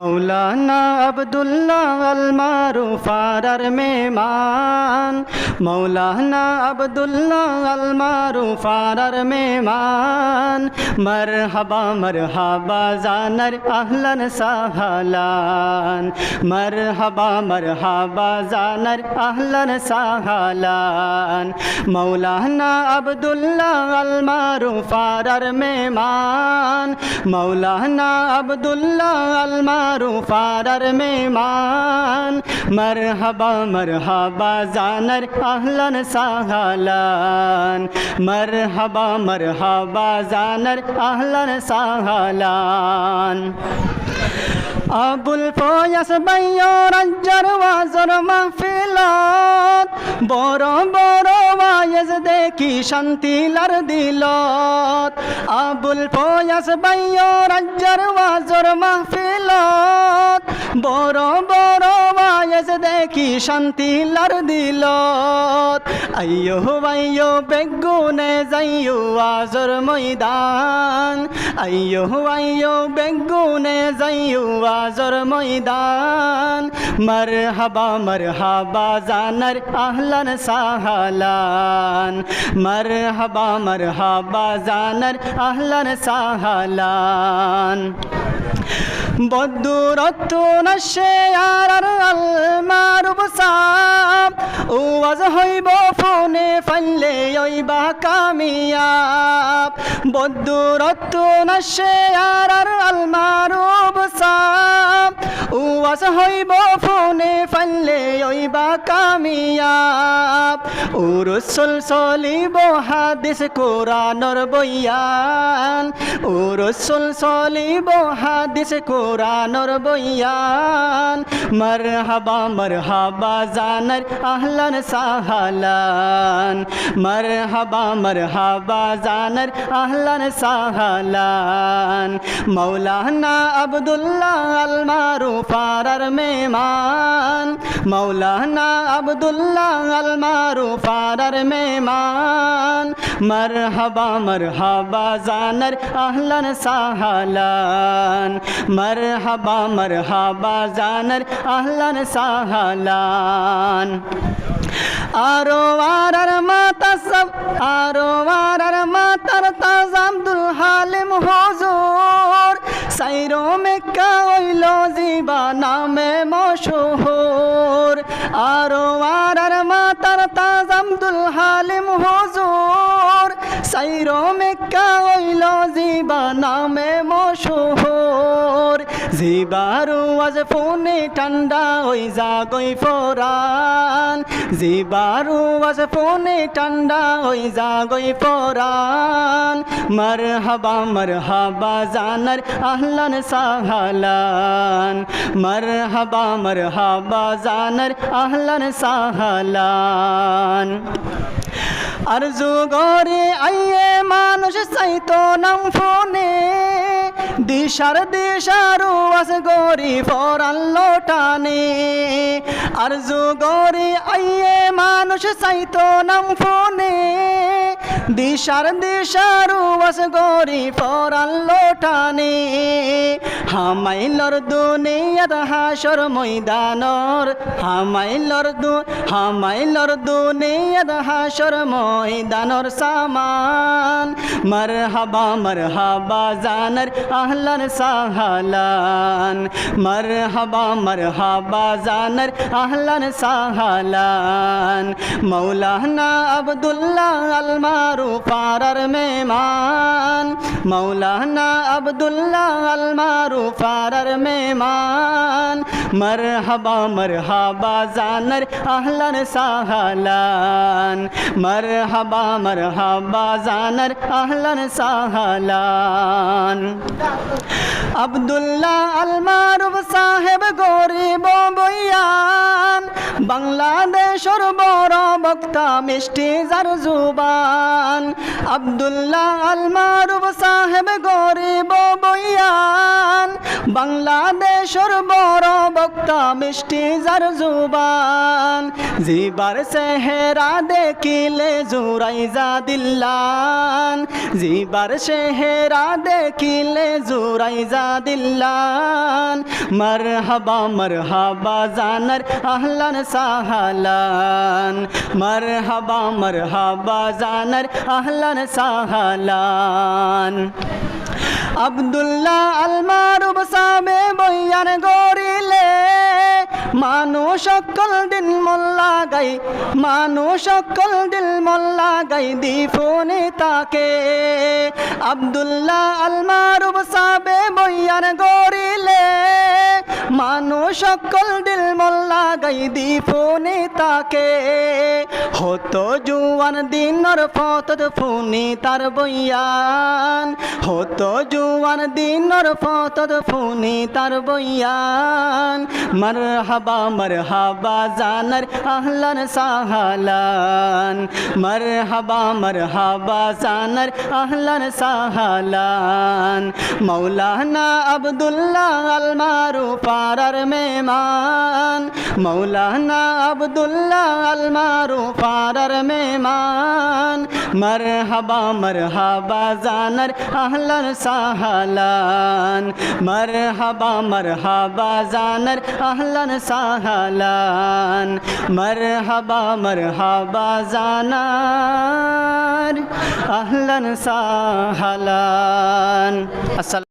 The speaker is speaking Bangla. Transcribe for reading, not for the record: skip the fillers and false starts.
मौलाना अब्दुल्ला अल मारूफ आरार मेहमान मौलाना अब्दुल्ला अल मारूफ आरार मेहमान मरहबा मरहबा जानर अहलन सहलान मरहबा मरहबा जानर अहलन सहलान मौलाना अब्दुल्ला अल मारूफ आरार मेहमान मौलाना अब्दुल्ला अल मारूफ आरार मेहमान मरहबा मरहबा जानर अहलन सहलान मरहबा मरहबा जानर अहलन सहलान আবুল ফয়াস বাইয়র আজ্জার ওয়াজর মাহফিলত বড় বড় ওয়াজ দেখি শান্তি লার দিলত আবুল ফয়াস বাইয়র আজ্জার ওয়াজর মাহফিলত বড় বড় ওয়াজ দেখি শান্তি লার দিলত আইয়ো বেগুনে যাইয়ো ওয়াজর ময়দান আইয়ো বেগুনে যাইয়ো आजर मैदान मरहबा मरहबा जानर अहलन सहलान मरहबा मरहबा जानर अहलन सहलान बदूरत नशे आरार अल मारूफ साहब ওয়াজ হইব ফোনে ফাইলে ওইবা কামিয়াব বদুরত নশে আরার আল মারুফ সাব ওয়াজ হইব ফোনে ফাইলে ওইবা কামিয়াব ও রাসূল চলিব হাদিস কোরআনর বয়ান ও রাসূল চলিব হাদিস কোরআনর বয়ান মারহাবা মারহাবা জানার अहलन सहलान मरहबा मरहबा जानर अहलन सहलान मौलाना अब्दुल्ला अल मारूफ आरार मेहमान मौलाना अब्दुल्ला अल मारूफ आरार मेहमान मरहबा मरहबा जानर अहलन सहलान मरहबा मरहबा जानर अहलन सहलान आरो आरार माता सब आरो आरार मातार ताज अब्दुल हालिम हुजूर साइरो में का ओइलो जीबा नामे मशहूर आरो आरार मातार ताज अब्दुल हालिम हुजूर साइरो में का ओइलो जीबा नामे मशहूर জিবারু আজ ফোনে ঠান্ডা হই যাগই ফরান জিবারু আজ ফোনে ঠান্ডা হই যাগই ফরান মারহাবা মারহাবা জানার আহলান সাহলান মারহাবা মারহাবা জানার আহলান সাহলান আরজু গরে আইয়ে মানুষ চাইতো নাম ফোনে দিশার দিশারু আস গরি ফরান লোটানে আরজু গরি আইয়ে মানুষ চাইতো নাম ফোনে দিশার দিশারু আস গরি ফরান লোটানে হামাইলর দুনিয়াত হাসর ময়দানর হামাইলর দুনিয়াত হাসর ময়দানর সামান মরহবা মরহবা জানার अहलन सहलान मरहबा मरहबा जानर अहलन सहलान मौलाना अब्दुल्ला अल मारूफ आरार मेहमान मौलाना अब्दुल्ला अल मारूफ आरार मेहमान मरहबा मरहबा जानर अहलन सहलान मरहबा मरहबा जानर अहलन सहलान আব্দুল্লাহ আল মারুফ সাহেব গরিব বয়ান বাংলাদেশের বড় বক্তা মিষ্টি যার জুবান আব্দুল্লাহ আল মারুফ সাহেব গরিব বয়ান বাংলাদেশের বড় বক্তা মিষ্টি যার জুবান জিবার চেহারা দেখিলে জুরাই যা দিল্লান জিবার চেহারা দেখিলে জুরাই যা দিল্লান মারহাবা জানার আহলান সাহালান মারহাবা জানার আহলান সাহালান আব্দুল্লাহ আল মারুফ সাবে বয়ান গরিলে মানুষ সকল দিন মোল্লা গাই মানুষ সকল দিল মোল্লা গাই দিফুনি তাকে আব্দুল্লাহ আল মারুফ সাবে বয়ান গরিলে মানুষ সকল দিল মোল্লা গাই দিফুনি তাকে হতো জুয়ান দিনর ফতত ফুনি তার বয়ান হতো জুয়ান দিনর ফতত ফুনি তার বয়ান মারহাবা জানার আহলান সাহালান মারহাবা জানার আহলান সাহালান মৌলানা আব্দুল্লাহ আল মারুফ পারার মেহমান মৌলানা আব্দুল্লাহ আল মারুফ পারার মেহমান মারহাবা জানার আহলান সাহালান মারহাবা জানার আহলান সাহালান মারহাবা জানার আহলান সাহালান।